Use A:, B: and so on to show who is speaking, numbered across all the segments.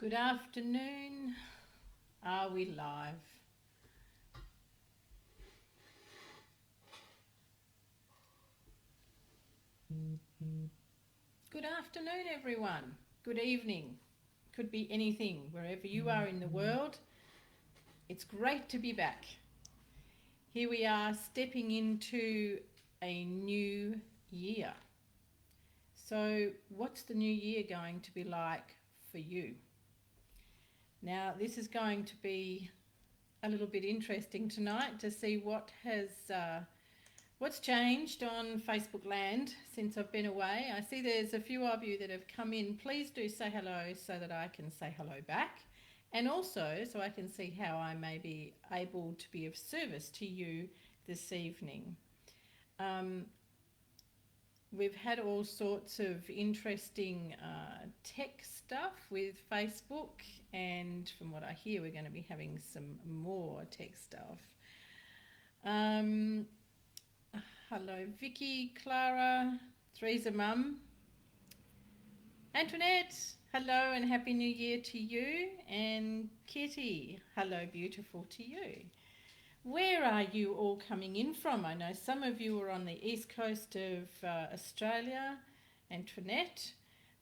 A: Good afternoon. Are we live? Good afternoon, everyone. Good evening. Could be anything, wherever you are in the world. It's great to be back. Here we are stepping into a new year. So, what's the new year going to be like for you? Now, this is going to be a little bit interesting tonight to see what's changed on Facebook land since I've been away. I see there's a few of you that have come in. Please do say hello so that I can say hello back, and also so I can see how I may be able to be of service to you this evening. We've had all sorts of interesting tech stuff with Facebook, and from what I hear, we're going to be having some more tech stuff. Hello, Vicky, Clara, Teresa Mum, Antoinette, hello and Happy New Year to you, and Kitty, hello, beautiful to you. Where are you all coming in from? I know some of you are on the east coast of Australia. Antoinette,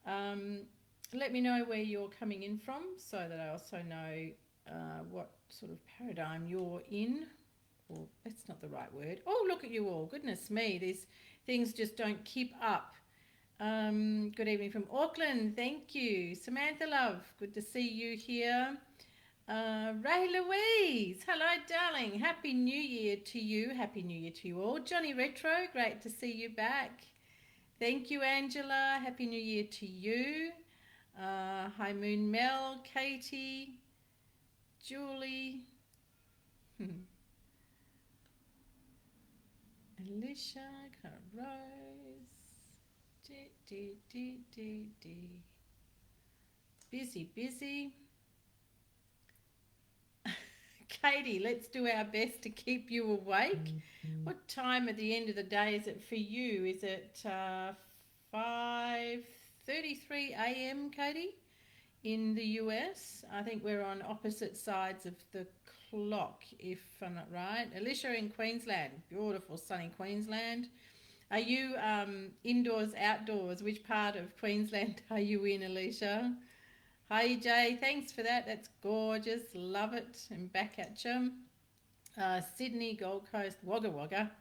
A: let me know where you're coming in from so that I also know what sort of paradigm you're in. Or that's not the right word. Oh, look at you all. Goodness me, these things just don't keep up. Good evening from Auckland. Thank you. Samantha, love, good to see you here. Ray Louise, hello darling, Happy New Year to you, Happy New Year to you all. Johnny Retro, great to see you back. Thank you, Angela, Happy New Year to you. Hi Moon Mel, Katie, Julie, Alicia, Cara Rose, busy. Katie, let's do our best to keep you awake. What time at the end of the day is it for you? Is it 5:33 a.m., Katie, in the US? I think we're on opposite sides of the clock, if I'm not right. Alicia in Queensland, beautiful sunny Queensland. Are you indoors, outdoors? Which part of Queensland are you in, Alicia? Hi Jay, thanks for that. That's gorgeous. Love it. And back at you. Sydney, Gold Coast, Wagga Wagga.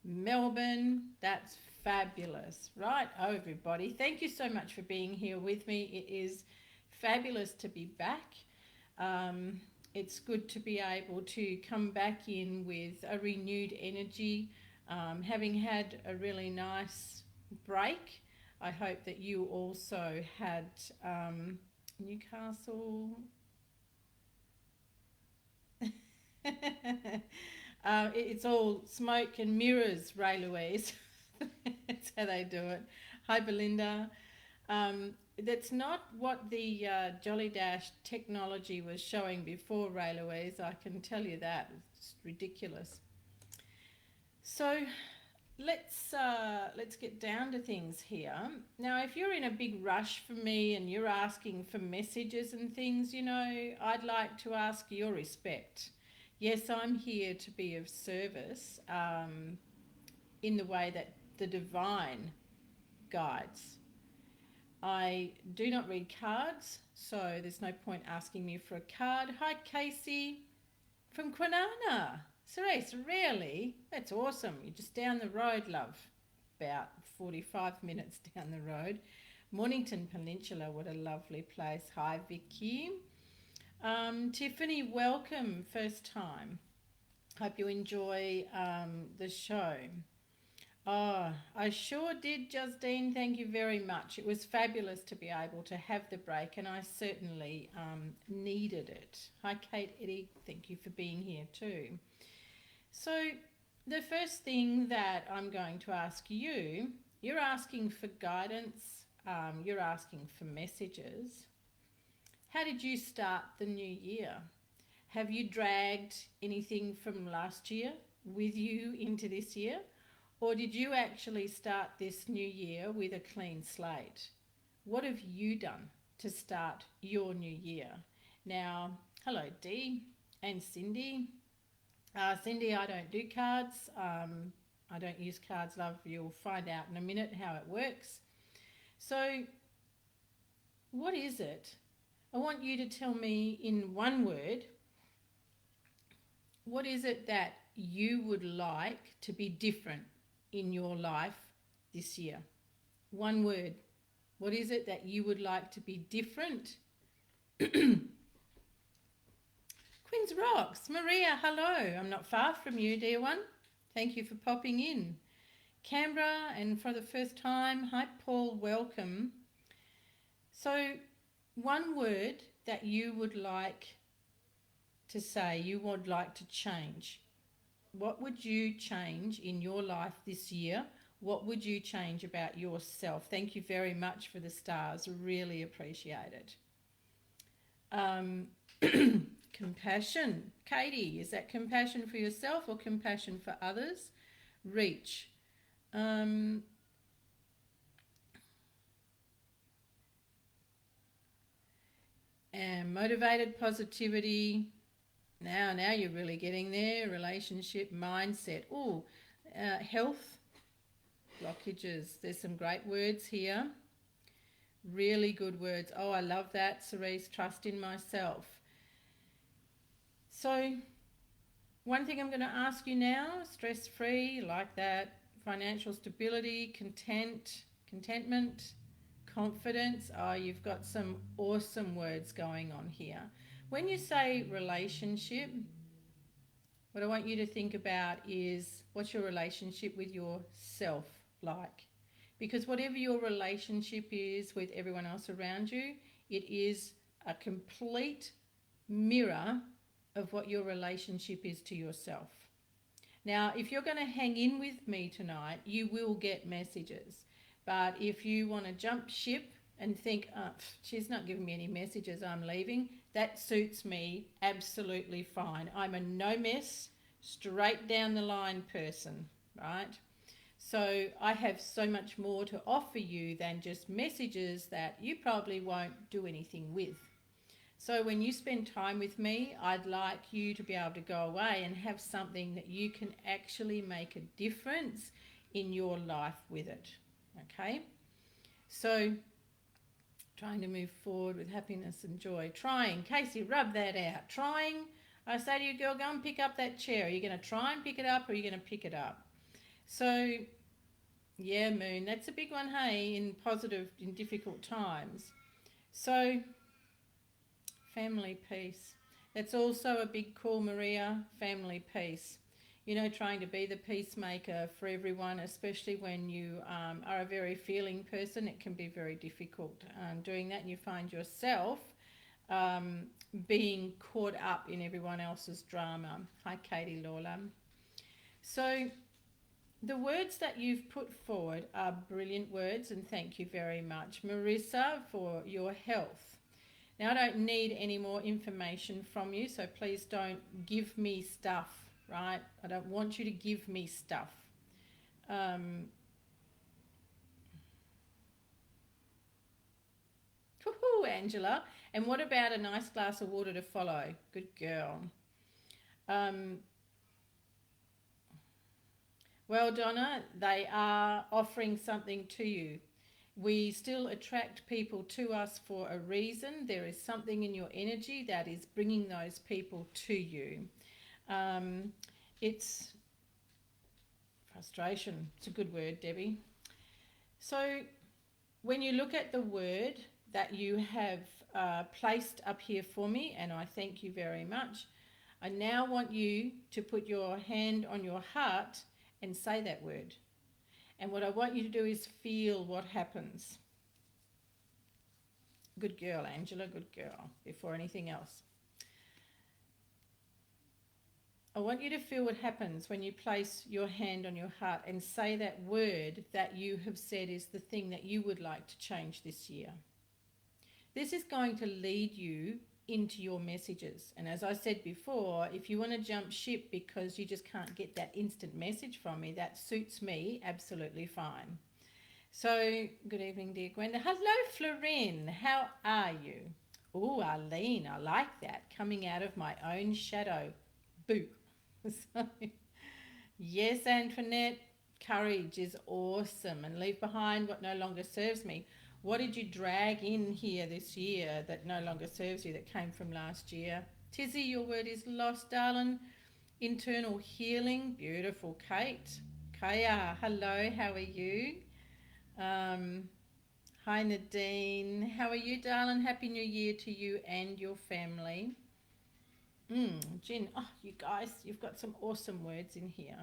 A: Melbourne, that's fabulous. Right, everybody. Thank you so much for being here with me. It is fabulous to be back. It's good to be able to come back in with a renewed energy, having had a really nice break. I hope that you also had Newcastle. It's all smoke and mirrors, Ray Louise. That's how they do it. Hi, Belinda. That's not what the Jolly Dash technology was showing before, Ray Louise. I can tell you that. It's ridiculous. So let's get down to things here. Now, if you're in a big rush for me and you're asking for messages and things, I'd like to ask your respect. Yes, I'm here to be of service in the way that the divine guides. I do not read cards, so there's no point asking me for a card. Hi, Casey from Kwinana. Cerise, really? That's awesome. You're just down the road, love. About 45 minutes down the road. Mornington Peninsula, what a lovely place. Hi, Vicky. Tiffany, welcome. First time. Hope you enjoy the show. Oh, I sure did, Justine. Thank you very much. It was fabulous to be able to have the break, and I certainly needed it. Hi, Kate, Eddie. Thank you for being here too. So the first thing that I'm going to ask you, you're asking for guidance, you're asking for messages. How did you start the new year? Have you dragged anything from last year with you into this year? Or did you actually start this new year with a clean slate? What have you done to start your new year. Now, hello Dee and Cindy. Cindy, I don't do cards. I don't use cards, love. You'll find out in a minute how it works. So, what is it? I want you to tell me in one word, what is it that you would like to be different in your life this year? One word. What is it that you would like to be different? Queen's Rocks. Maria, hello. I'm not far from you, dear one. Thank you for popping in. Canberra, and for the first time, hi Paul, welcome. So, one word that you would like to say, you would like to change. What would you change in your life this year? What would you change about yourself? Thank you very much for the stars. Really appreciate it. Compassion. Katie, is that compassion for yourself or compassion for others? Reach. And motivated positivity. Now you're really getting there. Relationship, mindset. Health, blockages. There's some great words here. Really good words. Oh, I love that, Cerise. Trust in myself. So, one thing I'm going to ask you now, stress-free, like that, financial stability, contentment, confidence. Oh, you've got some awesome words going on here. When you say relationship, what I want you to think about is, what's your relationship with yourself like? Because whatever your relationship is with everyone else around you, it is a complete mirror of what your relationship is to yourself. Now, if you're going to hang in with me tonight, you will get messages. But if you want to jump ship and think, she's not giving me any messages, I'm leaving, that suits me absolutely fine. I'm a no mess, straight down the line person, right? So I have so much more to offer you than just messages that you probably won't do anything with. So when you spend time with me, I'd like you to be able to go away and have something that you can actually make a difference in your life with it, okay? So trying to move forward with happiness and joy. Trying, Casey, rub that out. Trying, I say to you, girl, go and pick up that chair. Are you going to try and pick it up or are you going to pick it up? So, yeah, Moon, that's a big one, hey, in difficult times. So, family peace. That's also a big call, Maria, family peace. You know, trying to be the peacemaker for everyone, especially when you are a very feeling person, it can be very difficult doing that, and you find yourself being caught up in everyone else's drama. Hi, Katie Lawler. So the words that you've put forward are brilliant words, and thank you very much. Marissa, for your health. Now, I don't need any more information from you, so please don't give me stuff, right? I don't want you to give me stuff. Woohoo, Angela. And what about a nice glass of water to follow? Good girl. Well, Donna, they are offering something to you. We still attract people to us for a reason. There is something in your energy that is bringing those people to you. It's frustration. It's a good word, Debbie. So when you look at the word that you have placed up here for me, and I thank you very much, I now want you to put your hand on your heart and say that word. And what I want you to do is feel what happens. Good girl, Angela, good girl, before anything else. I want you to feel what happens when you place your hand on your heart and say that word that you have said is the thing that you would like to change this year. This is going to lead you into your messages. And as I said before, if you want to jump ship because you just can't get that instant message from me, that suits me absolutely fine. So, good evening, dear Gwenda. Hello, Florine. How are you? Oh, Arlene, I like that. Coming out of my own shadow. Boo. So, yes, Antoinette, courage is awesome and leave behind what no longer serves me. What did you drag in here this year that no longer serves you, that came from last year? Tizzy, your word is lost, darling. Internal healing. Beautiful, Kate. Kaya, hello, how are you? Um, Hi Nadine, how are you, darling? Happy New Year to you and your family. Jen, oh, you guys, you've got some awesome words in here.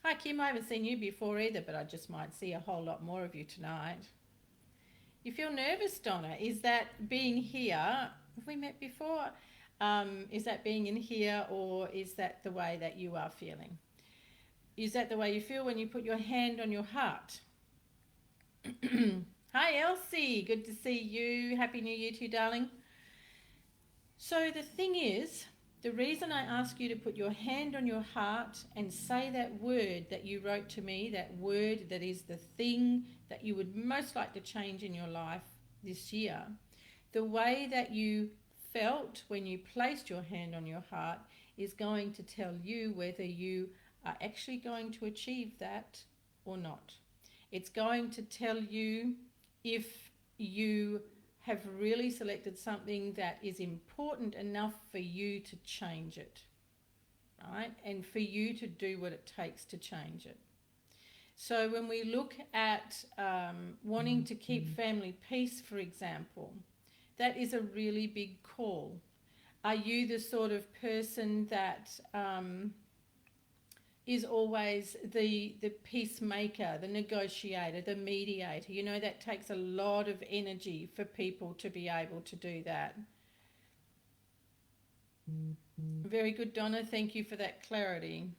A: Hi Kim, I haven't seen you before either, but I just might see a whole lot more of you tonight. You feel nervous, Donna? Is that being here? Have we met before? Is that being in here, or is that the way that you are feeling? Is that the way you feel when you put your hand on your heart? Hi Elsie, good to see you. Happy New Year to you, darling. So the thing is, the reason I ask you to put your hand on your heart and say that word that you wrote to me, that word that is the thing that you would most like to change in your life this year, the way that you felt when you placed your hand on your heart is going to tell you whether you are actually going to achieve that or not. It's going to tell you if you have really selected something that is important enough for you to change it, right? And for you to do what it takes to change it. So when we look at wanting to keep family peace, for example, that is a really big call. Are you the sort of person that is always the peacemaker, the negotiator, the mediator? You know, that takes a lot of energy for people to be able to do that. Very good, Donna. Thank you for that clarity.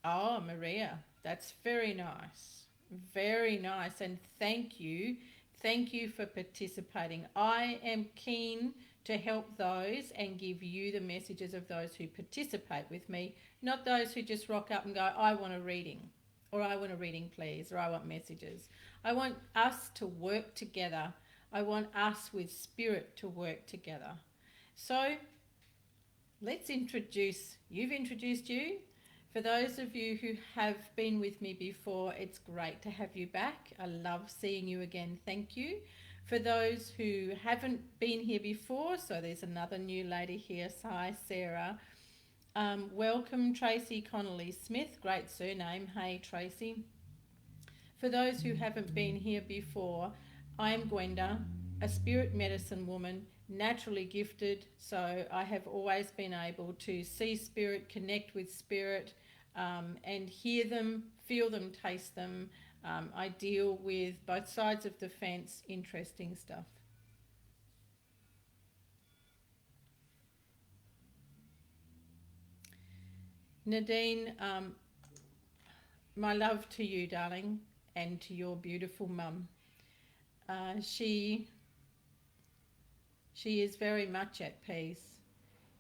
A: Oh, Maria, that's very nice. Very nice. And thank you. Thank you for participating. I am keen to help those and give you the messages of those who participate with me, not those who just rock up and go, I want a reading, or I want a reading, please, or I want messages. I want us to work together. I want us with spirit to work together. So let's you've introduced you. For those of you who have been with me before, it's great to have you back. I love seeing you again. Thank you. For those who haven't been here before, so there's another new lady here. Hi, Sarah. Welcome, Tracy Connolly Smith. Great surname. Hey, Tracy. For those who haven't been here before, I am Gwenda, a spirit medicine woman, naturally gifted. So I have always been able to see spirit, connect with spirit, and hear them, feel them, taste them. I deal with both sides of the fence. Interesting stuff. Nadine, my love to you, darling, and to your beautiful mum. She is very much at peace.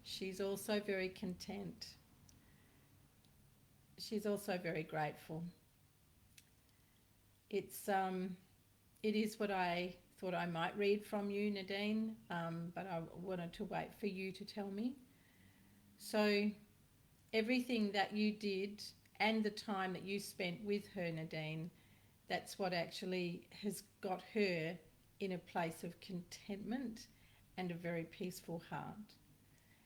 A: She's also very content. She's also very grateful. It is what I thought I might read from you, Nadine, but I wanted to wait for you to tell me. So everything that you did and the time that you spent with her, Nadine, that's what actually has got her in a place of contentment and a very peaceful heart.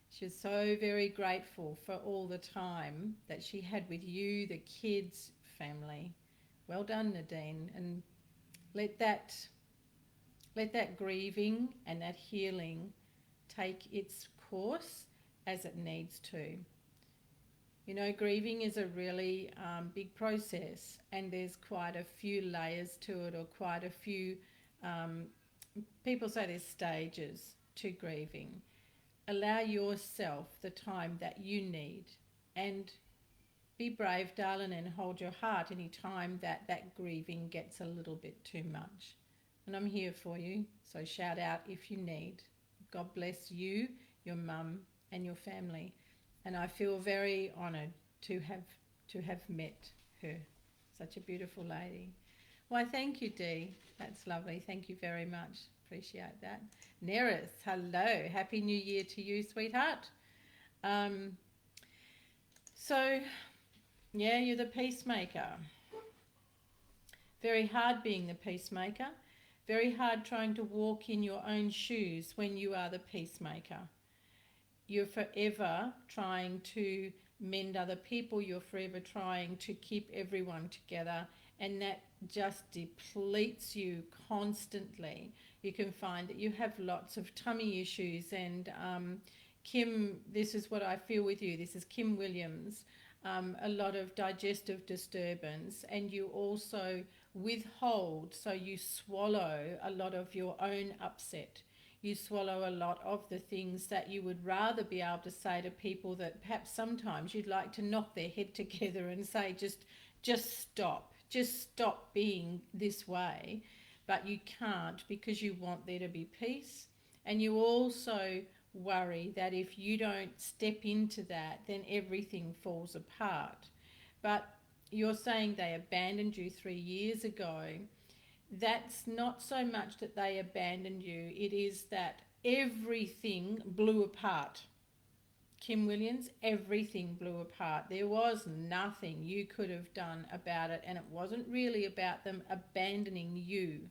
A: She's so very grateful for all the time that she had with you, the kids, family. Well done, Nadine. And let that grieving and that healing take its course as it needs to. You know, grieving is a really big process, and there's quite a few layers to it, or quite a few, people say there's stages to grieving. Allow yourself the time that you need, and be brave, darling, and hold your heart any time that grieving gets a little bit too much. And I'm here for you, so shout out if you need. God bless you, your mum, and your family. And I feel very honoured to have met her. Such a beautiful lady. Why, thank you, Dee. That's lovely. Thank you very much. Appreciate that. Neris, hello. Happy New Year to you, sweetheart. Um, so, yeah, you're the peacemaker. Very hard being the peacemaker. Very hard trying to walk in your own shoes when you are the peacemaker. You're forever trying to mend other people. You're forever trying to keep everyone together, and that just depletes you constantly. You can find that you have lots of tummy issues, and Kim, this is what I feel with you. This is Kim Williams. A lot of digestive disturbance, and you also withhold, so you swallow a lot of your own upset. You swallow a lot of the things that you would rather be able to say to people that perhaps sometimes you'd like to knock their head together and say, just stop being this way. But you can't, because you want there to be peace. And you also worry that if you don't step into that, then everything falls apart. But you're saying they abandoned you 3 years ago. That's not so much that they abandoned you, it is that everything blew apart. Kim Williams, everything blew apart. There was nothing you could have done about it, and it wasn't really about them abandoning you.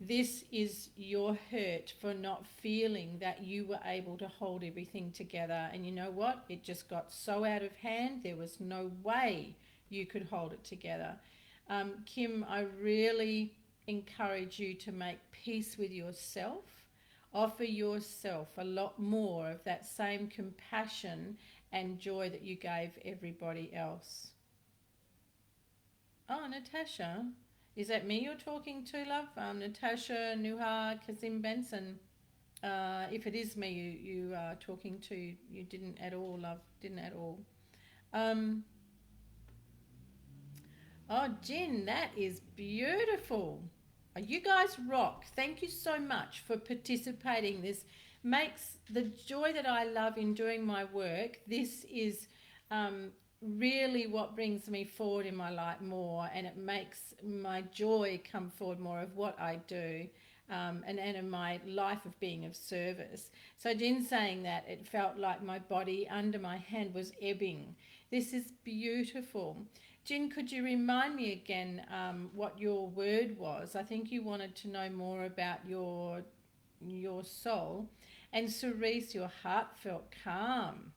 A: This is your hurt for not feeling that you were able to hold everything together. And you know what? It just got so out of hand, there was no way you could hold it together. Kim, I really encourage you to make peace with yourself. Offer yourself a lot more of that same compassion and joy that you gave everybody else. Oh, Natasha. Is that me you're talking to, love? Natasha, Nuha, Kazim Benson. If it is me you are talking to, you didn't at all, love. Didn't at all. Oh, Jen, that is beautiful. You guys rock. Thank you so much for participating. This makes the joy that I love in doing my work. This is really what brings me forward in my life more, and it makes my joy come forward more of what I do, and in my life of being of service. So Jen's saying that it felt like my body under my hand was ebbing. This is beautiful. Jen, could you remind me again what your word was? I think you wanted to know more about your soul. And Cerise, your heart felt calm.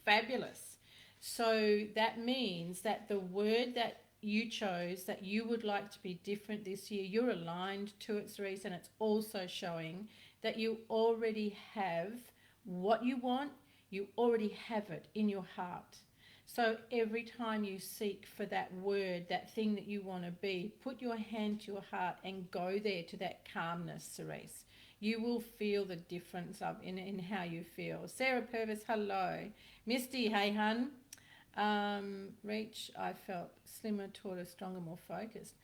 A: Fabulous. So that means that the word that you chose, that you would like to be different this year, you're aligned to it, Cerise, and it's also showing that you already have what you want, you already have it in your heart. So every time you seek for that word, that thing that you want to be, put your hand to your heart and go there to that calmness, Cerise. You will feel the difference in how you feel. Sarah Purvis, hello. Misty, hey hun. Reach, I felt slimmer, taller, stronger, more focused.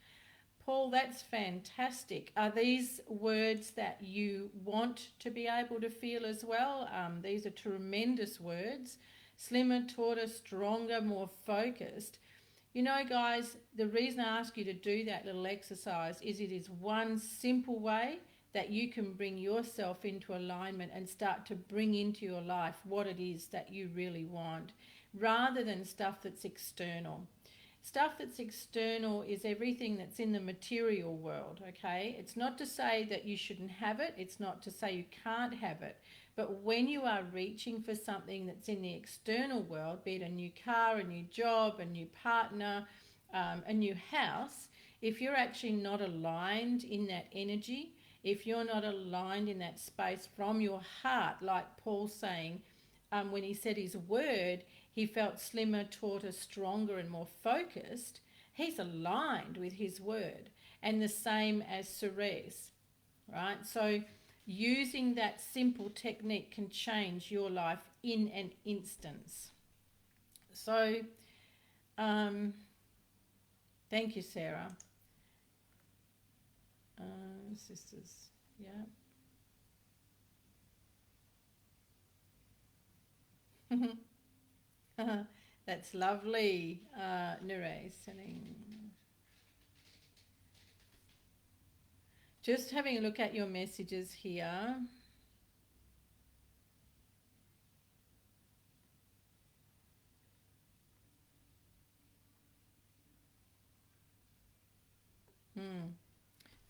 A: Paul, that's fantastic. Are these words that you want to be able to feel as well? These are tremendous words. Slimmer, taller, stronger, more focused. You know, guys, the reason I ask you to do that little exercise is it is one simple way that you can bring yourself into alignment and start to bring into your life what it is that you really want, rather than stuff that's external. Stuff that's external is everything that's in the material world, okay? It's not to say that you shouldn't have it. It's not to say you can't have it. But when you are reaching for something that's in the external world, be it a new car, a new job, a new partner, a new house, if you're actually not aligned in that energy, if you're not aligned in that space from your heart, like Paul's saying, when he said his word, he felt slimmer, taller, stronger, and more focused. He's aligned with his word. And the same as Cerise, right? So using that simple technique can change your life in an instance. So, thank you, Sarah. Sisters, yeah. That's lovely, Nure, sending. Just having a look at your messages here.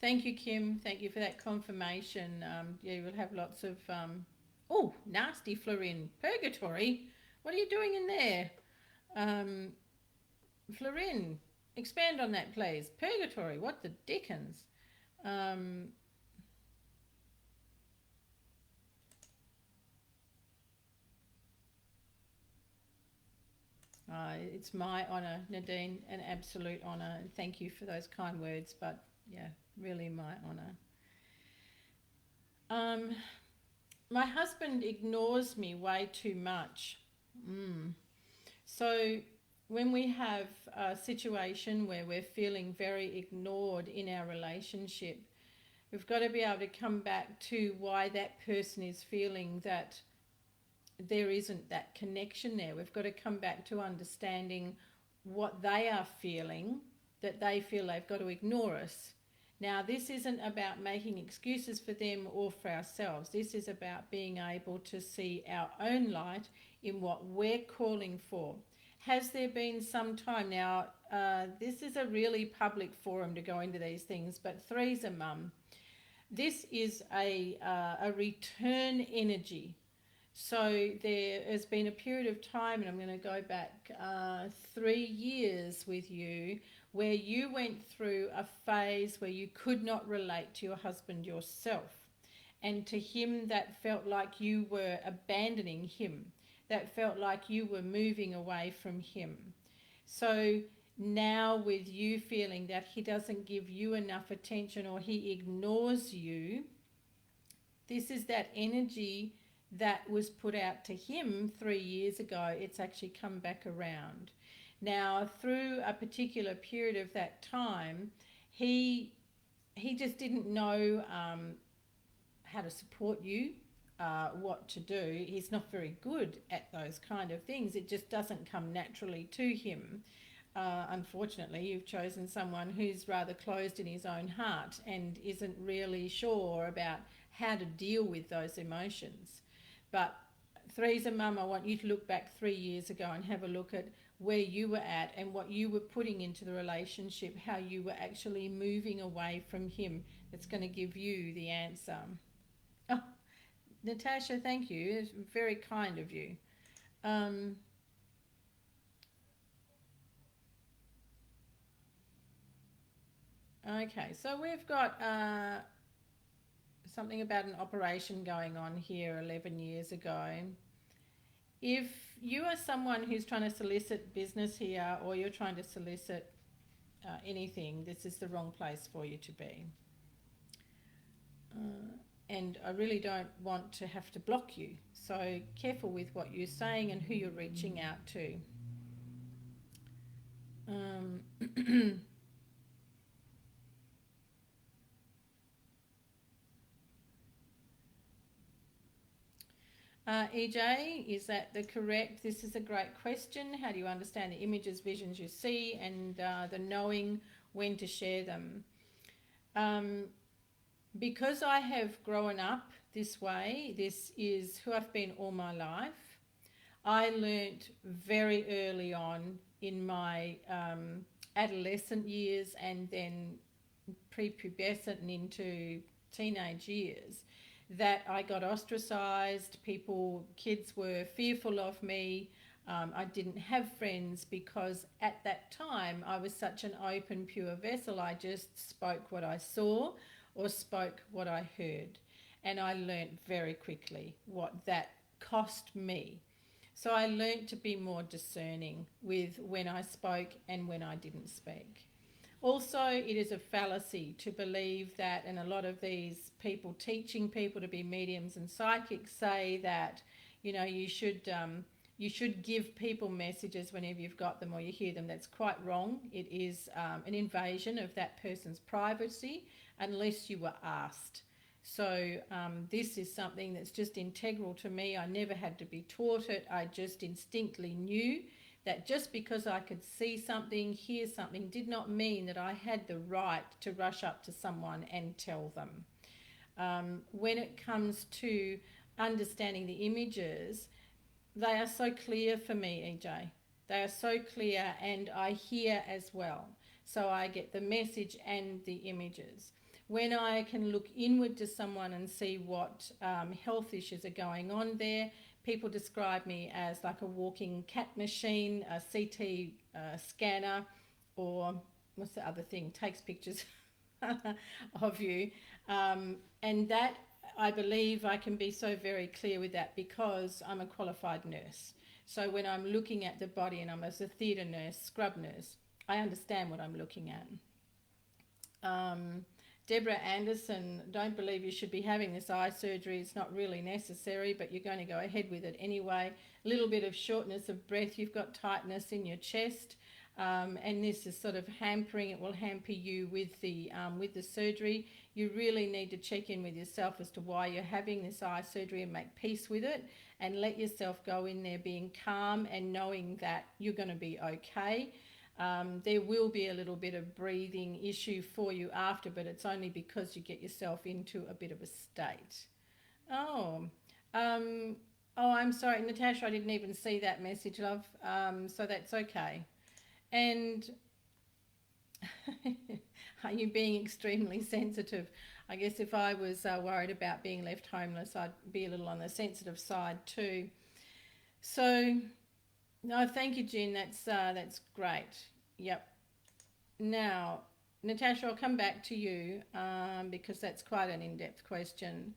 A: Thank you, Kim. Thank you for that confirmation. Yeah, you will have lots of... oh, nasty Florin. Purgatory? What are you doing in there? Florin, expand on that, please. Purgatory, what the dickens? It's my honour, Nadine, an absolute honour. And thank you for those kind words, but yeah, really my honour. My husband ignores me way too much. So when we have a situation where we're feeling very ignored in our relationship, we've got to be able to come back to why that person is feeling that there isn't that connection there. We've got to come back to understanding what they are feeling, that they feel they've got to ignore us. Now, this isn't about making excuses for them or for ourselves. This is about being able to see our own light in what we're calling for. Has there been some time now, this is a really public forum to go into these things, but three's a mum. This is a return energy. So there has been a period of time, and I'm going to go back 3 years with you, where you went through a phase where you could not relate to your husband yourself. And to him, that felt like you were abandoning him. That felt like you were moving away from him. So now with you feeling that he doesn't give you enough attention or he ignores you, this is that energy that was put out to him 3 years ago. It's actually come back around. Now, through a particular period of that time, he just didn't know how to support you, what to do. He's not very good at those kind of things. It just doesn't come naturally to him. Unfortunately, you've chosen someone who's rather closed in his own heart and isn't really sure about how to deal with those emotions. But three's a mum, I want you to look back 3 years ago and have a look at where you were at and what you were putting into the relationship, how you were actually moving away from him. That's going to give you the answer. Oh, Natasha, thank you. It's very kind of you. Okay, so we've got something about an operation going on here 11 years ago. If you are someone who's trying to solicit business here, or you're trying to solicit anything, this is the wrong place for you to be. And I really don't want to have to block you. So careful with what you're saying and who you're reaching out to. EJ, is that the correct? This is a great question. How do you understand the images, visions you see, and the knowing when to share them? Because I have grown up this way, this is who I've been all my life. I learnt very early on in my adolescent years and then prepubescent and into teenage years that I got ostracized. Kids were fearful of me. I didn't have friends because at that time I was such an open, pure vessel. I just spoke what I saw or spoke what I heard. And I learnt very quickly what that cost me. So I learnt to be more discerning with when I spoke and when I didn't speak. Also, it is a fallacy to believe that, and a lot of these people teaching people to be mediums and psychics say that, you should give people messages whenever you've got them or you hear them. That's quite wrong. It is an invasion of that person's privacy unless you were asked. So this is something that's just integral to me. I never had to be taught it. I just instinctively knew that just because I could see something, hear something, did not mean that I had the right to rush up to someone and tell them. When it comes to understanding the images, they are so clear for me, EJ. They are so clear, and I hear as well. So I get the message and the images. When I can look inward to someone and see what health issues are going on there, people describe me as like a walking cat machine, a CT scanner, or what's the other thing? Takes pictures of you. And that, I believe I can be so very clear with that because I'm a qualified nurse. So when I'm looking at the body, and I'm as a theatre nurse, scrub nurse, I understand what I'm looking at. Deborah Anderson, don't believe you should be having this eye surgery. It's not really necessary, but you're going to go ahead with it anyway. A little bit of shortness of breath. You've got tightness in your chest, and this is sort of hampering. It will hamper you with the surgery. You really need to check in with yourself as to why you're having this eye surgery and make peace with it, and let yourself go in there being calm and knowing that you're going to be okay. There will be a little bit of breathing issue for you after, but it's only because you get yourself into a bit of a state. Oh, I'm sorry, Natasha, I didn't even see that message, love. So that's okay. And are you being extremely sensitive? I guess if I was worried about being left homeless, I'd be a little on the sensitive side too. So, no, thank you, Jen. That's great. Yep. Now, Natasha, I'll come back to you because that's quite an in-depth question.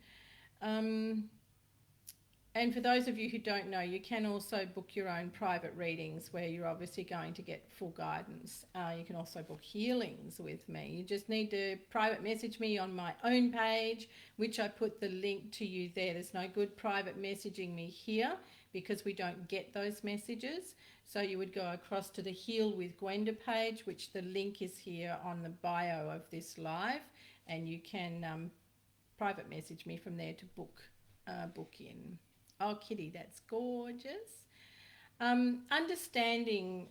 A: And for those of you who don't know, you can also book your own private readings where you're obviously going to get full guidance. You can also book healings with me. You just need to private message me on my own page, which I put the link to you there. There's no good private messaging me here because we don't get those messages. So you would go across to the Heal with Gwenda page, which the link is here on the bio of this live, and you can private message me from there to book in. Oh, Kitty, that's gorgeous. Understanding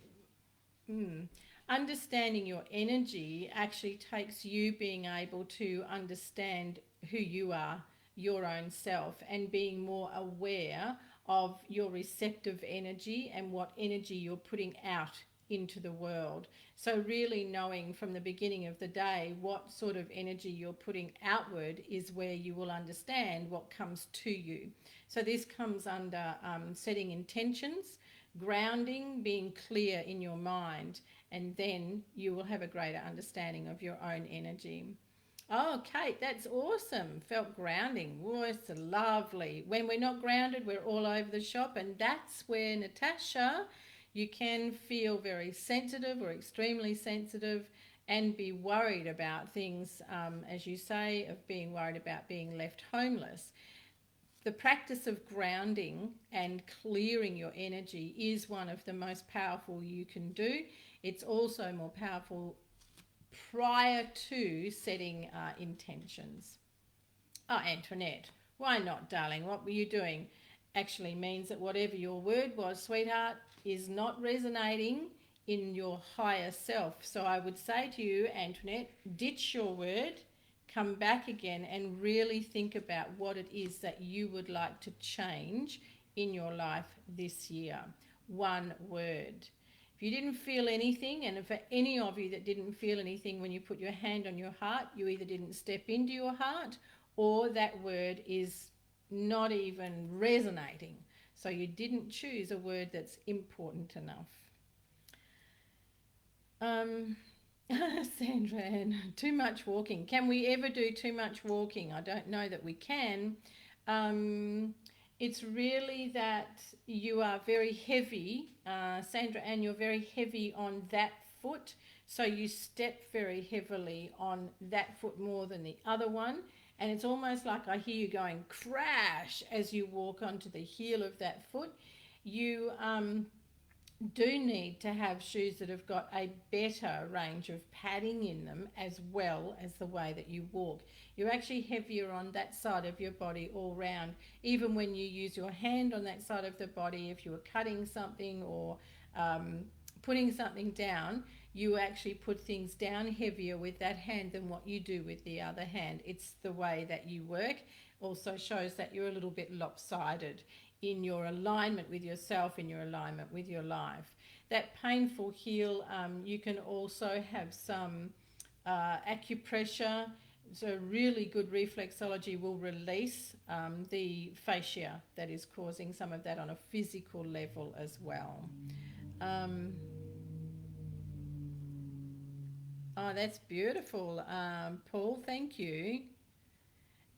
A: your energy actually takes you being able to understand who you are, your own self, and being more aware of your receptive energy and what energy you're putting out into the world. So really knowing from the beginning of the day what sort of energy you're putting outward is where you will understand what comes to you. So this comes under setting intentions, grounding, being clear in your mind, and then you will have a greater understanding of your own energy. Oh, Kate, that's awesome. Felt grounding. Oh, it's lovely. When we're not grounded, we're all over the shop, and that's where, Natasha, you can feel very sensitive or extremely sensitive and be worried about things, as you say, of being worried about being left homeless. The practice of grounding and clearing your energy is one of the most powerful you can do. It's also more powerful prior to setting intentions. Oh, Antoinette, why not, darling? What were you doing? Actually means that whatever your word was, sweetheart, is not resonating in your higher self. So I would say to you, Antoinette, ditch your word, come back again and really think about what it is that you would like to change in your life this year. One word. If you didn't feel anything, and for any of you that didn't feel anything when you put your hand on your heart, you either didn't step into your heart or that word is not even resonating. So you didn't choose a word that's important enough. Sandra Ann, too much walking. Can we ever do too much walking? I don't know that we can. It's really that you are very heavy, Sandra Ann, you're very heavy on that foot. So you step very heavily on that foot more than the other one. And it's almost like I hear you going crash as you walk onto the heel of that foot. You do need to have shoes that have got a better range of padding in them as well as the way that you walk. You're actually heavier on that side of your body all round. Even when you use your hand on that side of the body, if you were cutting something or putting something down, you actually put things down heavier with that hand than what you do with the other hand. It's the way that you work. Also shows that you're a little bit lopsided in your alignment with yourself, in your alignment with your life. That painful heel, you can also have some acupressure. So really good reflexology will release the fascia that is causing some of that on a physical level as well. Oh, that's beautiful, Paul. Thank you.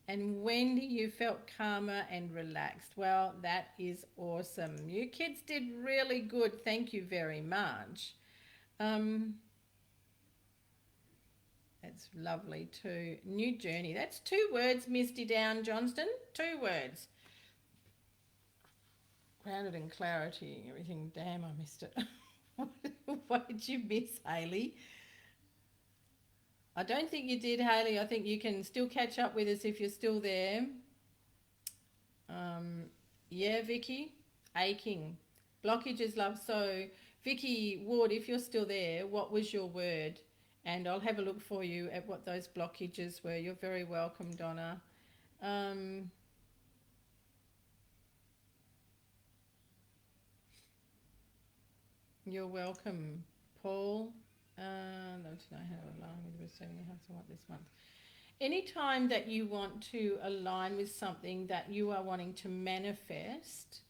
A: And Wendy, you felt calmer and relaxed. Well, that is awesome. You kids did really good. Thank you very much. That's lovely too. New journey. That's 2 words, Misty Down Johnston. 2 words. Grounded in clarity. Everything. Damn, I missed it. What did you miss, Hayley? I don't think you did, Hayley. I think you can still catch up with us if you're still there. Yeah, Vicky. Aching. Blockages, love. So, Vicky Ward, if you're still there, what was your word? And I'll have a look for you at what those blockages were. You're very welcome, Donna. You're welcome, Paul. Don't know how to align with receiving the house I want this month. Anytime that you want to align with something that you are wanting to manifest,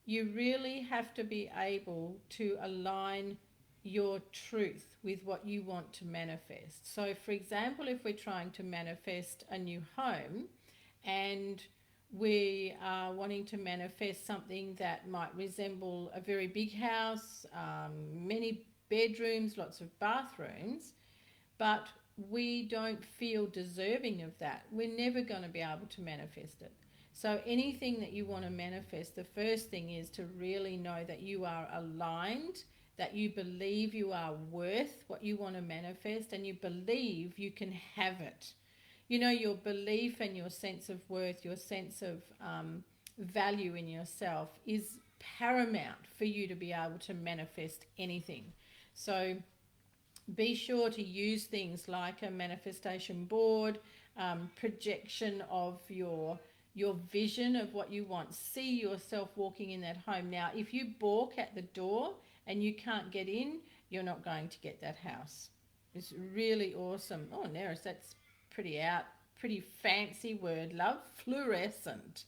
A: you really have to be able to align your truth with what you want to manifest. So, for example, if we're trying to manifest a new home and we are wanting to manifest something that might resemble a very big house, many bedrooms, lots of bathrooms, but we don't feel deserving of that, we're never going to be able to manifest it. So anything that you want to manifest, the first thing is to really know that you are aligned, that you believe you are worth what you want to manifest, and you believe you can have it. You know, your belief and your sense of worth, your sense of value in yourself is paramount for you to be able to manifest anything. So be sure to use things like a manifestation board, projection of your vision of what you want. See yourself walking in that home. Now, if you balk at the door and you can't get in, you're not going to get that house. It's really awesome. Oh, Neris, that's pretty fancy word, love. Fluorescent.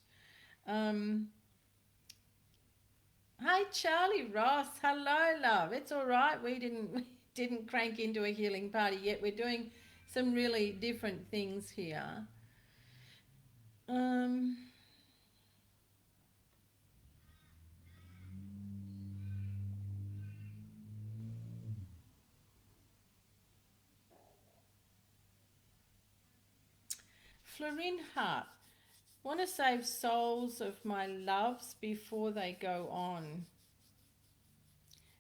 A: Hi, Charlie Ross. Hello, love. It's all right. We didn't crank into a healing party yet. We're doing some really different things here. Florine Hart. Want to save souls of my loves before they go on.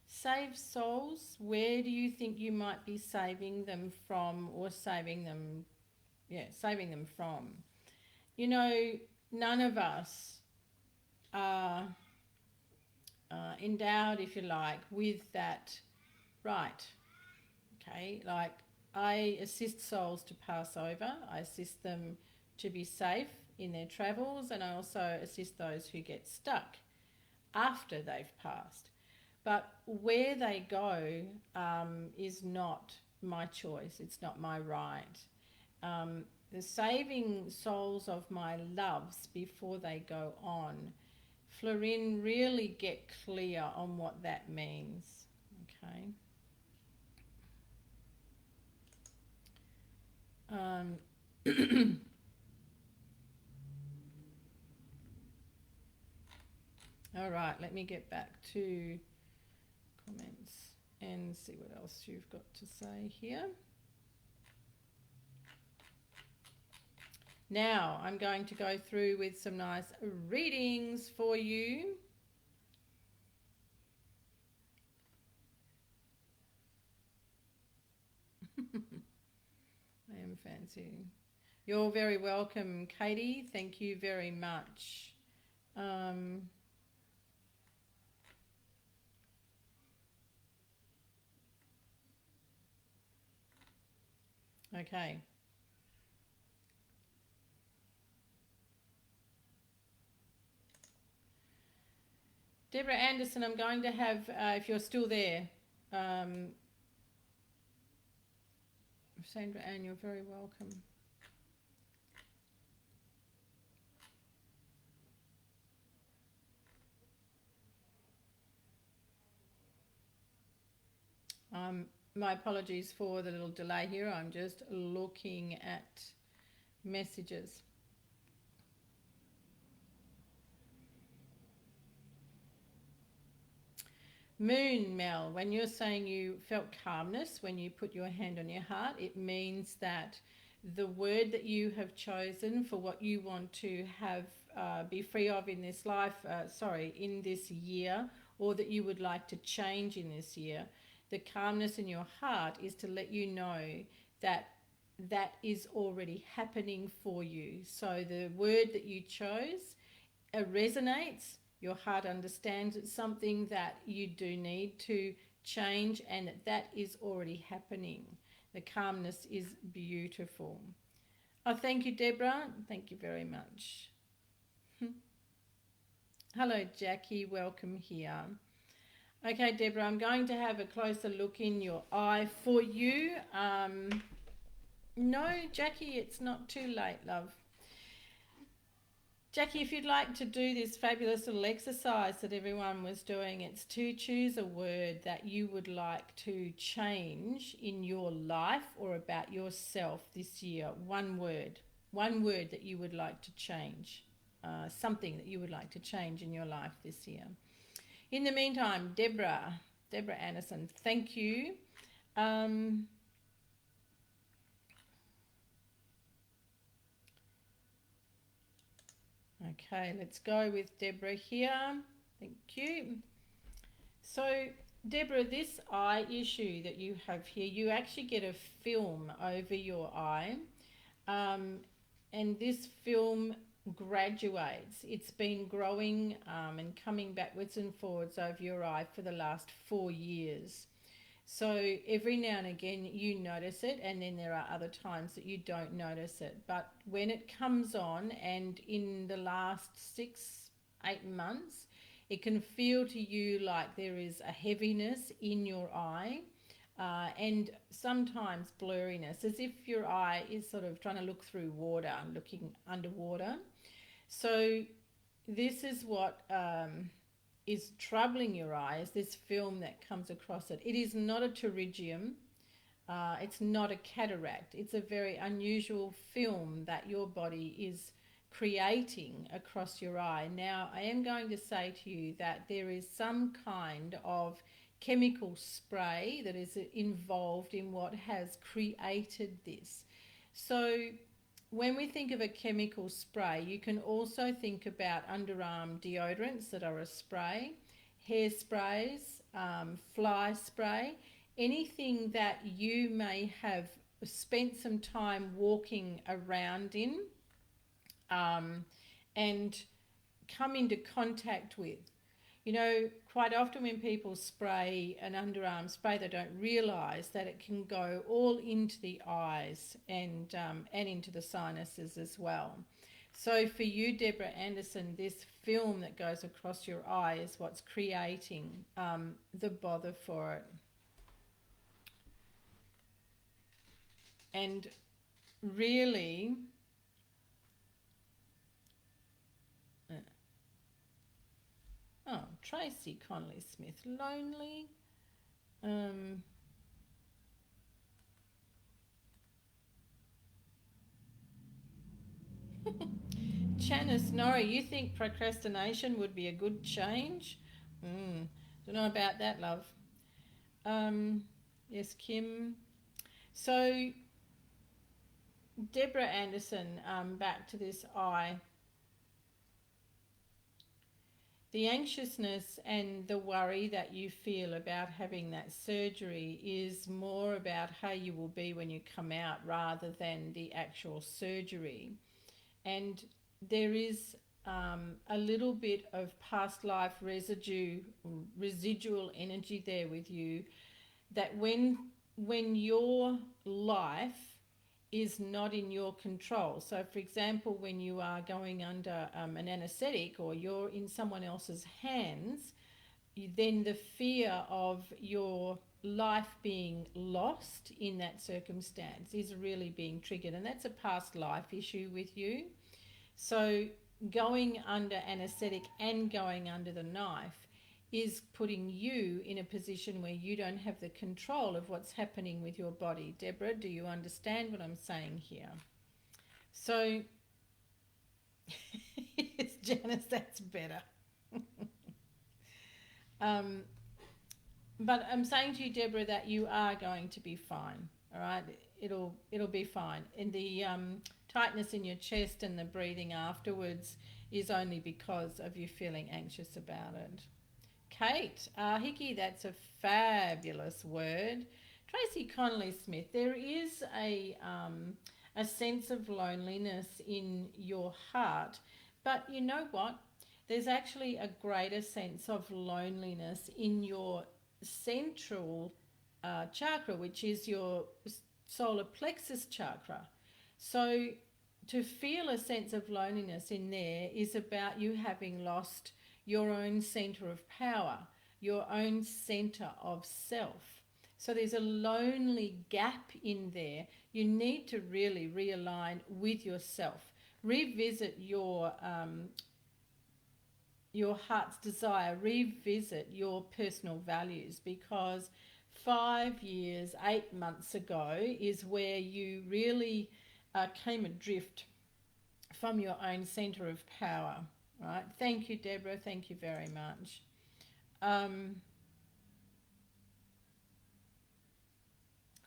A: Save souls? Where do you think you might be saving them from, or saving them from? You know, none of us are endowed, if you like, with that right. Okay, like I assist souls to pass over. I assist them to be safe in their travels, and I also assist those who get stuck after they've passed. But where they go is not my choice. It's not my right. The saving souls of my loves before they go on. Florine, really get clear on what that means. Okay. All right, let me get back to comments and see what else you've got to say here. Now I'm going to go through with some nice readings for you. I am fancy. You're very welcome, Katie. Thank you very much. Okay. Deborah Anderson, I'm going to have, if you're still there, Sandra Ann, you're very welcome. My apologies for the little delay here. I'm just looking at messages. Moon, Mel, when you're saying you felt calmness when you put your hand on your heart, it means that the word that you have chosen for what you want to have be free of in this life, in this year, or that you would like to change in this year, the calmness in your heart is to let you know that that is already happening for you. So the word that you chose resonates. Your heart understands it's something that you do need to change, and that is already happening. The calmness is beautiful. Oh, thank you, Deborah. Thank you very much. Hello, Jackie. Welcome here. Okay, Deborah, I'm going to have a closer look in your eye for you. No, Jackie, it's not too late, love. Jackie, if you'd like to do this fabulous little exercise that everyone was doing, it's to choose a word that you would like to change in your life or about yourself this year. One word that you would like to change, something that you would like to change in your life this year. In the meantime, Deborah Anderson, thank you. Okay, let's go with Deborah here. Thank you. So, Deborah, this eye issue that you have here, you actually get a film over your eye, and this film graduates. It's been growing and coming backwards and forwards over your eye for the last 4 years. So every now and again you notice it, and then there are other times that you don't notice it. But when it comes on, and in the last 6-8 months, it can feel to you like there is a heaviness in your eye, and sometimes blurriness, as if your eye is sort of trying to look through water, looking underwater. So this is what is troubling your eyes, this film that comes across it. It is not a pterygium, it's not a cataract. It's a very unusual film that your body is creating across your eye. Now, I am going to say to you that there is some kind of chemical spray that is involved in what has created this. So when we think of a chemical spray, you can also think about underarm deodorants that are a spray, hairsprays, fly spray, anything that you may have spent some time walking around in and come into contact with. You know, quite often when people spray an underarm spray, they don't realise that it can go all into the eyes and into the sinuses as well. So for you, Deborah Anderson, this film that goes across your eye is what's creating the bother for it. And really, Tracy Conley Smith, lonely. Janice Norrie, you think procrastination would be a good change? Don't know about that, love. Yes, Kim. So, Deborah Anderson, back to this eye. The anxiousness and the worry that you feel about having that surgery is more about how you will be when you come out rather than the actual surgery. And there is a little bit of past life residual energy there with you, that when your life is not in your control. So, for example, when you are going under an anesthetic or you're in someone else's hands, then the fear of your life being lost in that circumstance is really being triggered, and that's a past life issue with you. So going under anesthetic and going under the knife is putting you in a position where you don't have the control of what's happening with your body. Deborah, do you understand what I'm saying here? So yes, Janice, that's better. But I'm saying to you, Deborah, that you are going to be fine. All right, it'll be fine. And the tightness in your chest and the breathing afterwards is only because of you feeling anxious about it. Kate, Hickey, that's a fabulous word. Tracy Connolly Smith, there is a sense of loneliness in your heart, but you know what? There's actually a greater sense of loneliness in your central chakra, which is your solar plexus chakra. So to feel a sense of loneliness in there is about you having lost your own center of power, your own center of self. So there's a lonely gap in there. You need to really realign with yourself. Revisit your heart's desire, revisit your personal values, because 5 years, 8 months ago is where you really came adrift from your own centre of power, right? Thank you, Deborah. Thank you very much.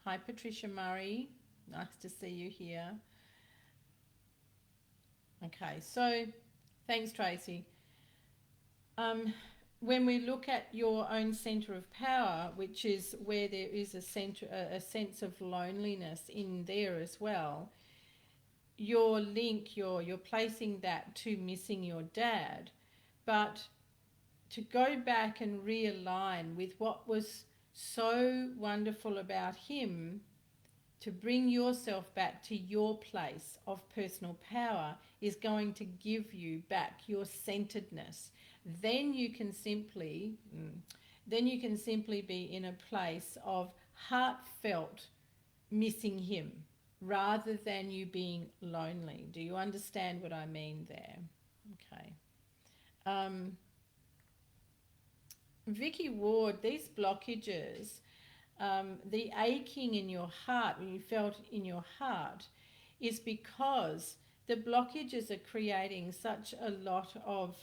A: Hi, Patricia Murray. Nice to see you here. Okay, so thanks, Tracy. When we look at your own centre of power, which is where there is a sense of loneliness in there as well, your link, you're placing that to missing your dad. But to go back and realign with what was so wonderful about him, to bring yourself back to your place of personal power, is going to give you back your centeredness. Then you can simply be in a place of heartfelt missing him rather than you being lonely. Do you understand what I mean there? Okay. Vicky Ward, these blockages, the aching in your heart, when you felt in your heart, is because the blockages are creating such a lot of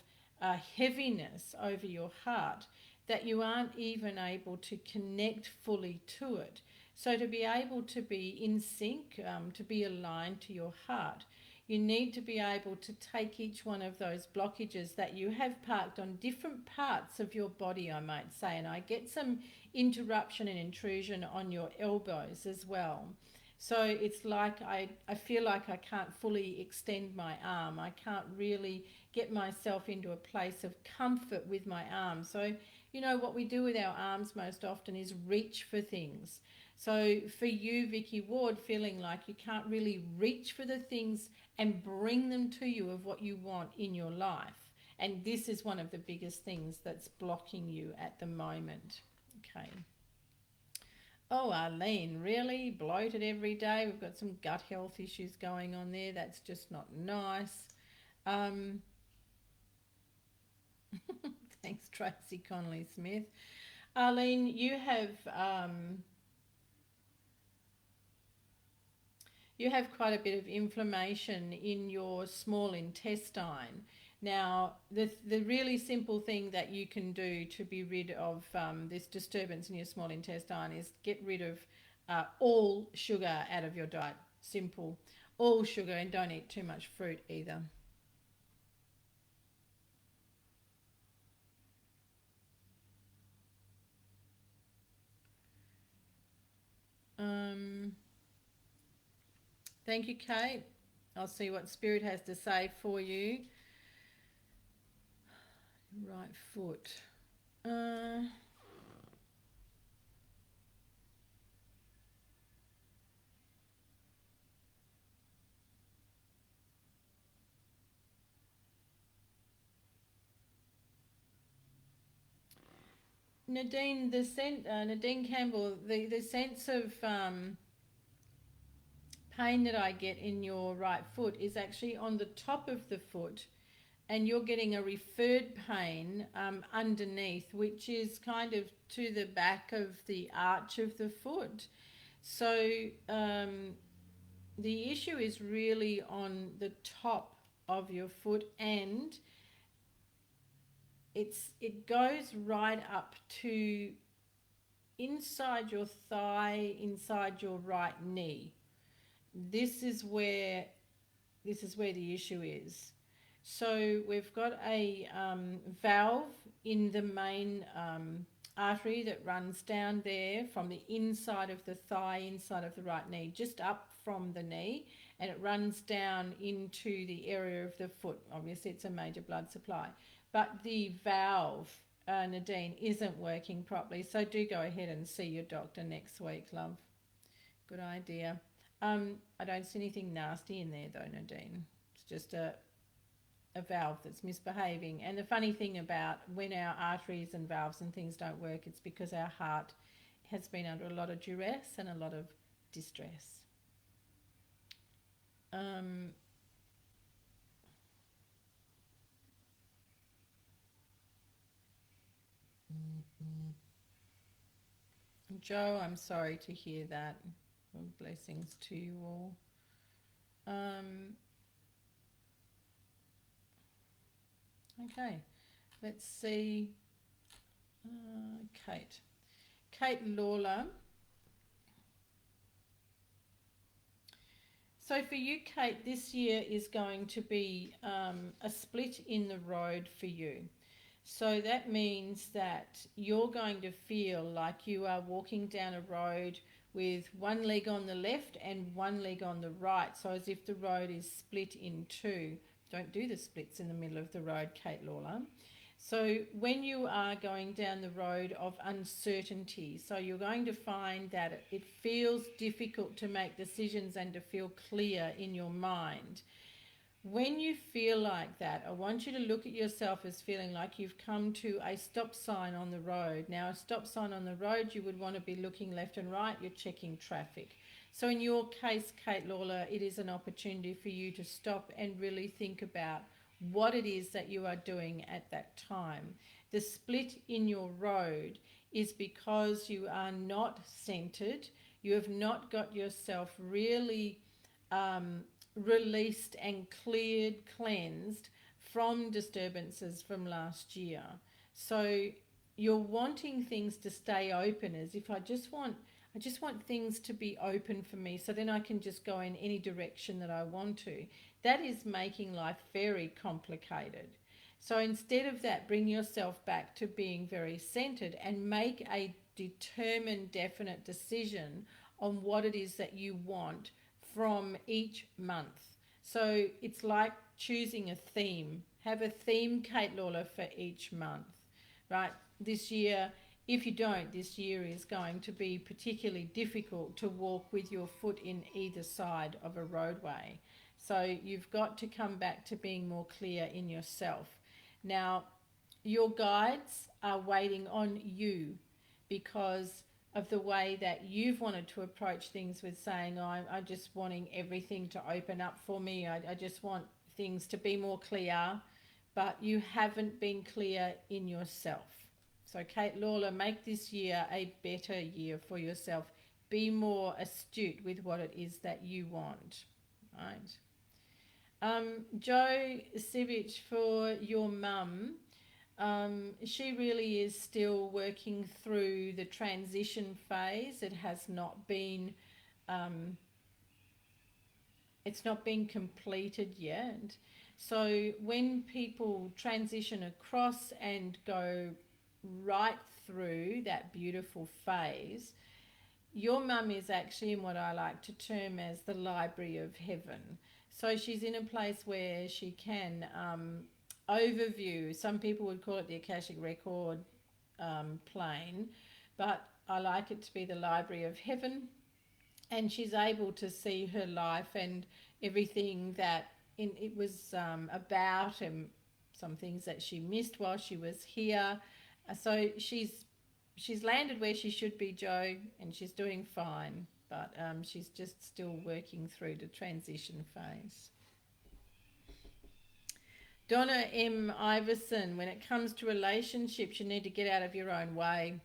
A: heaviness over your heart that you aren't even able to connect fully to it. So to be able to be in sync, to be aligned to your heart, you need to be able to take each one of those blockages that you have parked on different parts of your body, I might say, and I get some interruption and intrusion on your elbows as well. So it's like I feel like I can't fully extend my arm. I can't really get myself into a place of comfort with my arm. So, you know, what we do with our arms most often is reach for things. So for you, Vicky Ward, feeling like you can't really reach for the things and bring them to you of what you want in your life. And this is one of the biggest things that's blocking you at the moment. Okay. Oh, Arlene, really? Bloated every day? We've got some gut health issues going on there. That's just not nice. Thanks, Tracy Connolly Smith. Arlene, you have quite a bit of inflammation in your small intestine. Now, the really simple thing that you can do to be rid of this disturbance in your small intestine is get rid of all sugar out of your diet. Simple. All sugar, and don't eat too much fruit either. Thank you, Kate. I'll see what Spirit has to say for you. Right foot. Nadine, Nadine Campbell, the sense of pain that I get in your right foot is actually on the top of the foot, and you're getting a referred pain underneath, which is kind of to the back of the arch of the foot. So the issue is really on the top of your foot, and it goes right up to inside your thigh, inside your right knee. This is where the issue is. So we've got a valve in the main artery that runs down there from the inside of the thigh, inside of the right knee, just up from the knee, and it runs down into the area of the foot. Obviously, it's a major blood supply. But the valve, Nadine, isn't working properly. So do go ahead and see your doctor next week, love. Good idea. I don't see anything nasty in there though, Nadine. It's just a valve that's misbehaving. And the funny thing about when our arteries and valves and things don't work, it's because our heart has been under a lot of duress and a lot of distress. Joe, I'm sorry to hear that. Blessings to you all. Okay, let's see. Kate Lawler. So for you, Kate, this year is going to be a split in the road for you. So that means that you're going to feel like you are walking down a road with one leg on the left and one leg on the right. So as if the road is split in two. Don't do the splits in the middle of the road, Kate Lawler. So when you are going down the road of uncertainty, so you're going to find that it feels difficult to make decisions and to feel clear in your mind. When you feel like that, I want you to look at yourself as feeling like you've come to a stop sign on the road. Now, a stop sign on the road, you would want to be looking left and right. You're checking traffic. So in your case, Kate Lawler, it is an opportunity for you to stop and really think about what it is that you are doing at that time. The split in your road is because you are not centered. You have not got yourself really released and cleansed from disturbances from last year. So you're wanting things to stay open, as if I just want things to be open for me, so then I can just go in any direction that I want to. That is making life very complicated. So instead of that, bring yourself back to being very centered and make a determined, definite decision on what it is that you want from each month. So it's like choosing a theme. Have a theme, Kate Lawler, for each month, right? This year, if you don't, this year is going to be particularly difficult to walk with your foot in either side of a roadway. So you've got to come back to being more clear in yourself. Now, your guides are waiting on you because of the way that you've wanted to approach things, with saying, oh, I'm just wanting everything to open up for me. I just want things to be more clear, but you haven't been clear in yourself. So Kate Lawler, make this year a better year for yourself. Be more astute with what it is that you want, right? Joe Sivich, for your mum, she really is still working through the transition phase. It has not been, it's not been completed yet. So when people transition across and go right through that beautiful phase, your mum is actually in what I like to term as the library of heaven. So she's in a place where she can overview. Some people would call it the Akashic record plane, but I like it to be the library of heaven. And she's able to see her life and everything that it was about, and some things that she missed while she was here. So she's she's landed where she should be, Joe, and she's doing fine, but she's just still working through the transition phase. Donna M. Iverson, when it comes to relationships, you need to get out of your own way.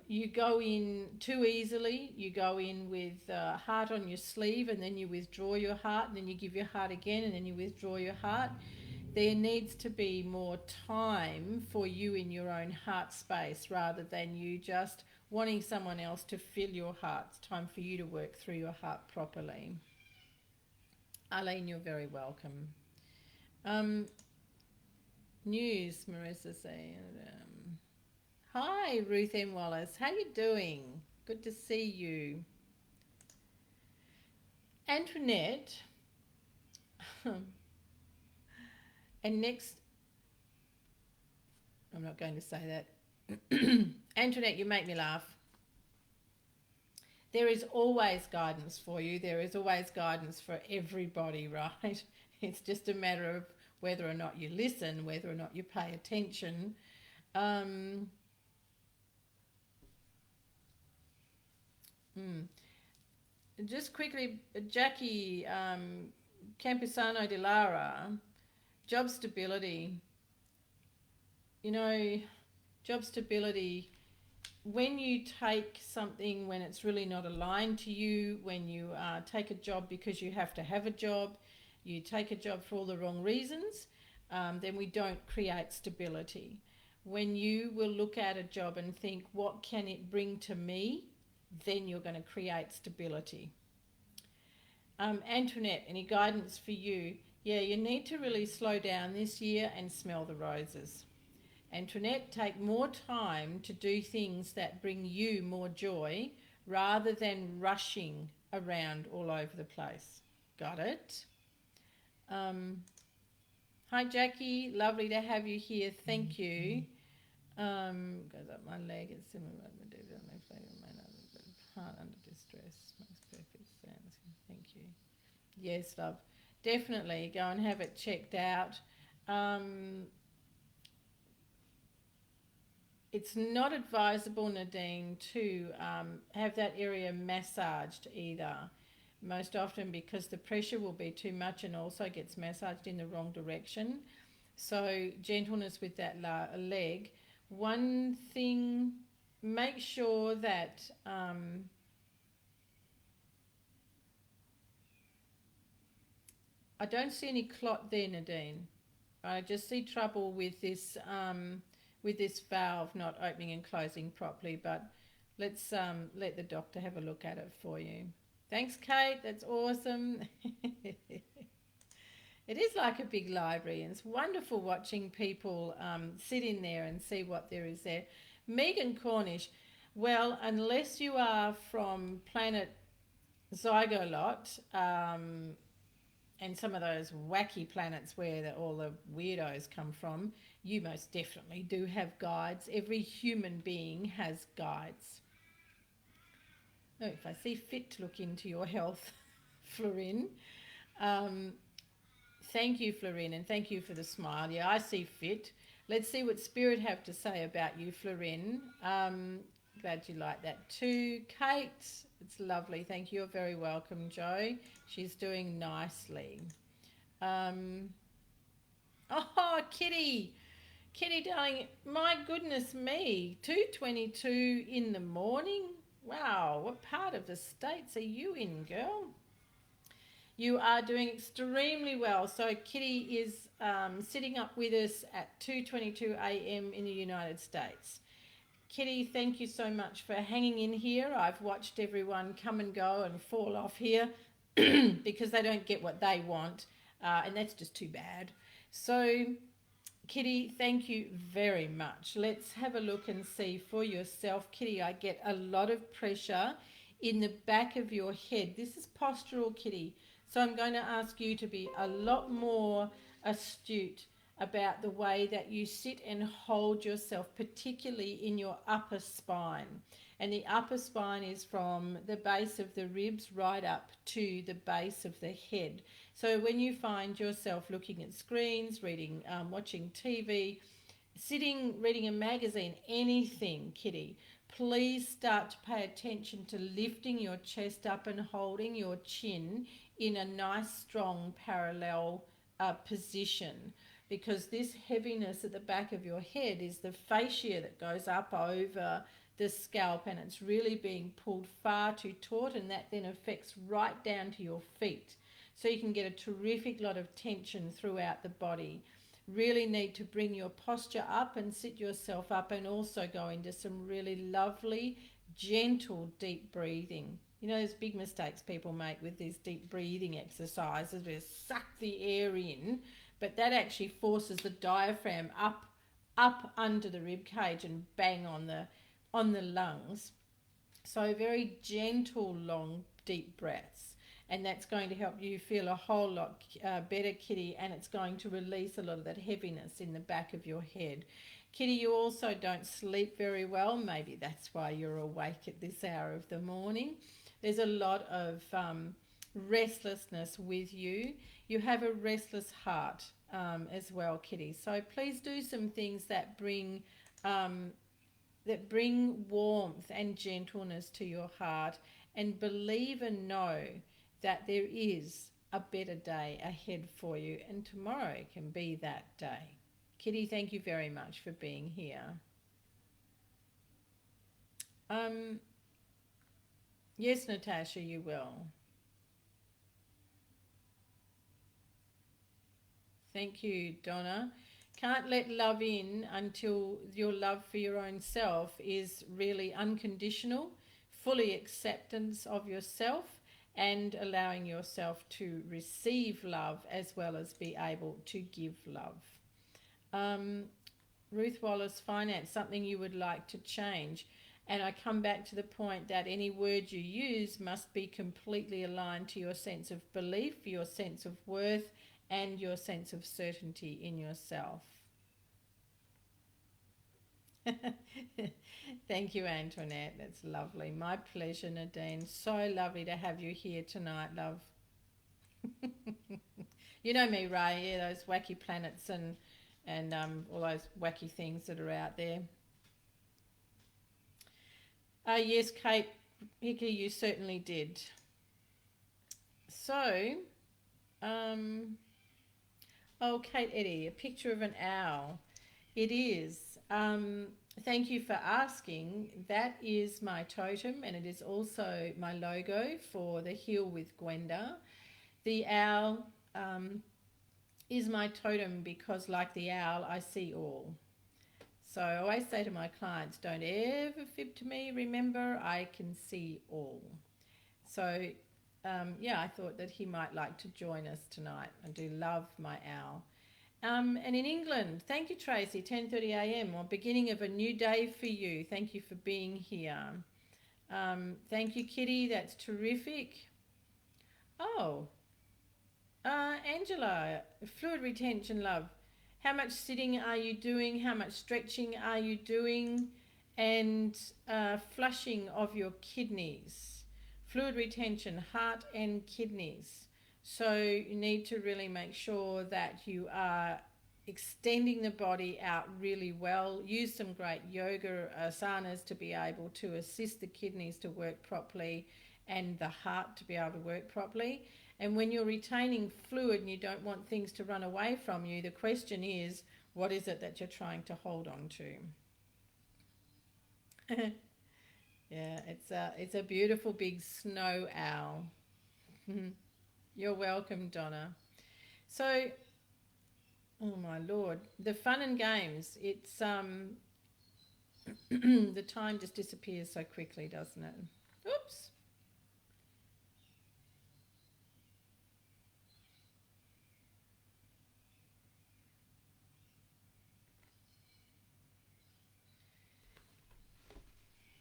A: You go in too easily. You go in with heart on your sleeve, and then you withdraw your heart, and then you give your heart again, and then you withdraw your heart. There needs to be more time for you in your own heart space rather than you just wanting someone else to fill your heart. It's time for you to work through your heart properly. Arlene, you're very welcome. News, Marissa saying. Hi, Ruth M. Wallace. How you doing? Good to see you. Antoinette. And next, I'm not going to say that. Antoinette, you make me laugh. There is always guidance for you. There is always guidance for everybody, right? It's just a matter of whether or not you listen, whether or not you pay attention. Just quickly, Jackie Campusano de Lara, job stability. You know, job stability, when you take something when it's really not aligned to you, when you take a job because you have to have a job, you take a job for all the wrong reasons, then we don't create stability. When you will look at a job and think, what can it bring to me? Then you're going to create stability. Antoinette, any guidance for you? Yeah, you need to really slow down this year and smell the roses. Antoinette, take more time to do things that bring you more joy rather than rushing around all over the place. Got it? Hi, Jackie. Lovely to have you here. Thank you. Goes up my leg. It's similar to heart under distress. Makes perfect sense. Thank you. Yes, love. Definitely go and have it checked out. It's not advisable, Nadine, to have that area massaged either. Most often because the pressure will be too much and also gets massaged in the wrong direction. So gentleness with that leg. One thing, make sure that I don't see any clot there, Nadine. I just see trouble with this valve not opening and closing properly, but let's let the doctor have a look at it for you. Thanks, Kate. That's awesome. It is like a big library, and it's wonderful watching people sit in there and see what there is there. Megan Cornish, well, unless you are from planet Zygolot and some of those wacky planets where all the weirdos come from, you most definitely do have guides. Every human being has guides. Oh, if I see fit to look into your health, Florin. Thank you, Florin, and thank you for the smile. Yeah, I see fit. Let's see what Spirit have to say about you, Florin. Glad you like that too. Kate, it's lovely. Thank you. You're very welcome, Joe. She's doing nicely. Oh, Kitty. Kitty, darling, my goodness me. 2:22 in the morning? Wow, what part of the States are you in, girl? You are doing extremely well. So Kitty is sitting up with us at 2:22 a.m. in the United States. Kitty, thank you so much for hanging in here. I've watched everyone come and go and fall off here because they don't get what they want, and that's just too bad. So, Kitty, thank you very much. Let's have a look and see for yourself. Kitty, I get a lot of pressure in the back of your head. This is postural, Kitty. So I'm going to ask you to be a lot more astute about the way that you sit and hold yourself, particularly in your upper spine. And the upper spine is from the base of the ribs right up to the base of the head. So when you find yourself looking at screens, reading, watching TV, sitting, reading a magazine, anything, Kitty, please start to pay attention to lifting your chest up and holding your chin in a nice, strong, parallel position, because this heaviness at the back of your head is the fascia that goes up over the scalp, and it's really being pulled far too taut, and that then affects right down to your feet. So you can get a terrific lot of tension throughout the body. Really need to bring your posture up and sit yourself up, and also go into some really lovely, gentle, deep breathing. You know, those big mistakes people make with these deep breathing exercises where they suck the air in, but that actually forces the diaphragm up under the rib cage and bang on the lungs. So very gentle, long, deep breaths. And that's going to help you feel a whole lot better, Kitty, and it's going to release a lot of that heaviness in the back of your head. Kitty, you also don't sleep very well. Maybe that's why you're awake at this hour of the morning. There's a lot of restlessness with you. You have a restless heart as well, Kitty. So please do some things that bring warmth and gentleness to your heart, and believe and know that there is a better day ahead for you, and tomorrow can be that day. Kitty, thank you very much for being here. Yes, Natasha, you will. Thank you, Donna. Can't let love in until your love for your own self is really unconditional, fully acceptance of yourself, and allowing yourself to receive love as well as be able to give love. Ruth Wallace, finance, something you would like to change. And I come back to the point that any word you use must be completely aligned to your sense of belief, your sense of worth, and your sense of certainty in yourself. Thank you, Antoinette. That's lovely. My pleasure, Nadine. So lovely to have you here tonight, love. You know me, Ray. Yeah, those wacky planets and all those wacky things that are out there. Yes, Kate Hickey, you certainly did. So, Kate Eddie, a picture of an owl. It is. Thank you for asking. That is my totem, and it is also my logo for the H.E.A.L with Gwenda. The owl is my totem because, like the owl, I see all. So I always say to my clients, don't ever fib to me. Remember, I can see all. So, I thought that he might like to join us tonight. I do love my owl. And in England, thank you, Tracy, 10:30 a.m. or beginning of a new day for you. Thank you for being here. Thank you, Kitty. That's terrific. Oh, Angela, fluid retention, love. How much sitting are you doing? How much stretching are you doing? And flushing of your kidneys. Fluid retention, heart and kidneys. So you need to really make sure that you are extending the body out really well. Use some great yoga asanas to be able to assist the kidneys to work properly and the heart to be able to work properly. And when you're retaining fluid and you don't want things to run away from you, the question is, what is it that you're trying to hold on to? Yeah, it's a beautiful big snow owl. You're welcome, Donna. So, oh my Lord, the fun and games, it's the time just disappears so quickly, doesn't it? Oops.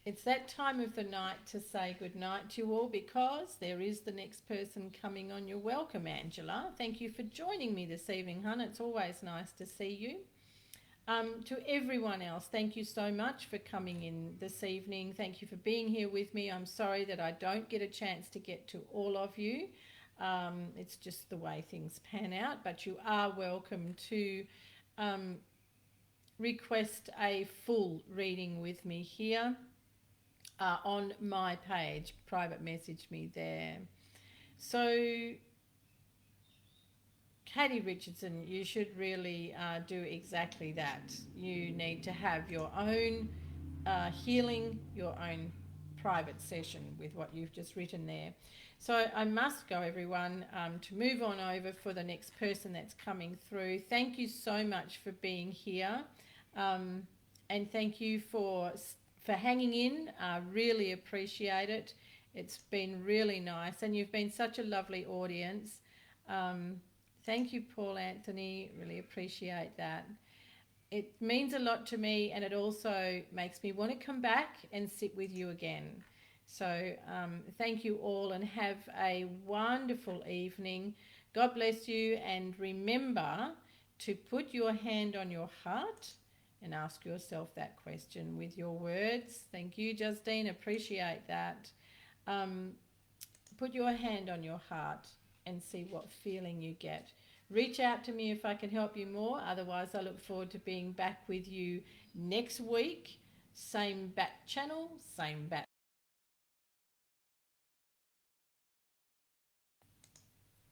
A: It's that time of the night to say good night to you all, because there is the next person coming on. You're welcome, Angela. Thank you for joining me this evening, hon. It's always nice to see you. To everyone else, thank you so much for coming in this evening. Thank you for being here with me. I'm sorry that I don't get a chance to get to all of you. It's just the way things pan out, but you are welcome to request a full reading with me here on my page. Private message me there. So, Katie Richardson, you should really do exactly that. You need to have your own healing, your own private session with what you've just written there. So I must go, everyone, to move on over for the next person that's coming through. Thank you so much for being here, and thank you for hanging in. Really appreciate it. It's been really nice, and you've been such a lovely audience. Thank you, Paul Anthony. Really appreciate that. It means a lot to me, and it also makes me want to come back and sit with you again. So thank you all, and have a wonderful evening. God bless you, and remember to put your hand on your heart and ask yourself that question with your words. Thank you, Justine. Appreciate that. Put your hand on your heart and see what feeling you get. Reach out to me if I can help you more. Otherwise, I look forward to being back with you next week. Same bat channel, same bat